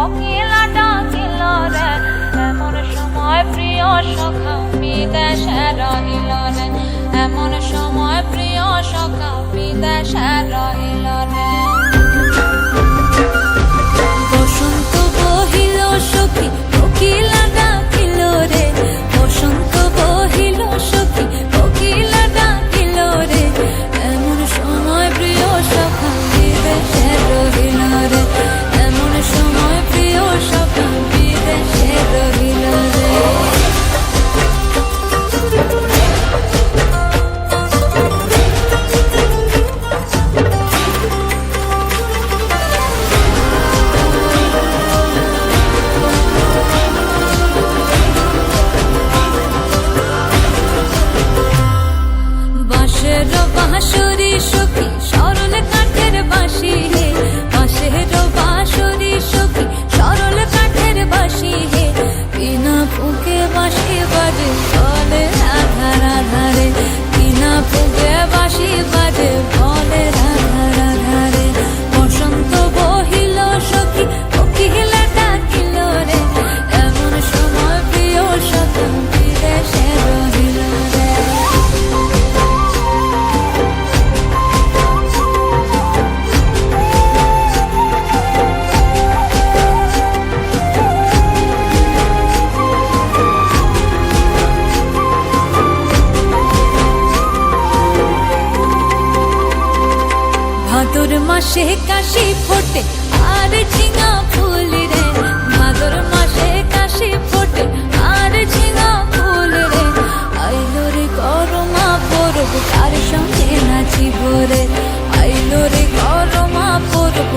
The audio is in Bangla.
কোকিলা ডাকিল রে, এমন সময় প্রিয় সখা বিদেশে রহিল রে, এমন সময় প্রিয় সখা বিদেশে রহিল রে। বসন্ত বহিল সখী কোকিলা ডাকিল রে, বসন্ত বহিল সখী কোকিলা ডাকিল রে, এমন সময় প্রিয় সখা বিদেশে রহিল রে, এমন সময় প্রিয় সখা বিদেশে রহিল রে। বাঁশের বাঁশরি সখী সরল কাঠের বাঁশি হে, বাঁশের বাঁশরি সখী সরল কাঠের বাঁশি হে, বিনা ফুঁকে বাঁশি বাজে বলে রাধা রাধা রে, বিনা ফুঁকে বাঁশি বাজে বলে রাধা রাধা রে। বসন্ত বহিল সখী কোকিলা ডাকিল রে, এমন সময় প্রিয় সখা বিদেশে রহিল রে। ভাদর মাসে কাশি ফোটে আর ঝিঙা ফুল রে, ভাদর মাসে কাশি ফোটে আর ঝিঙা ফুল রে, আইলো রে করমা পরব তার সঙ্গে নাচিব রে, আইলো রে করমা পরব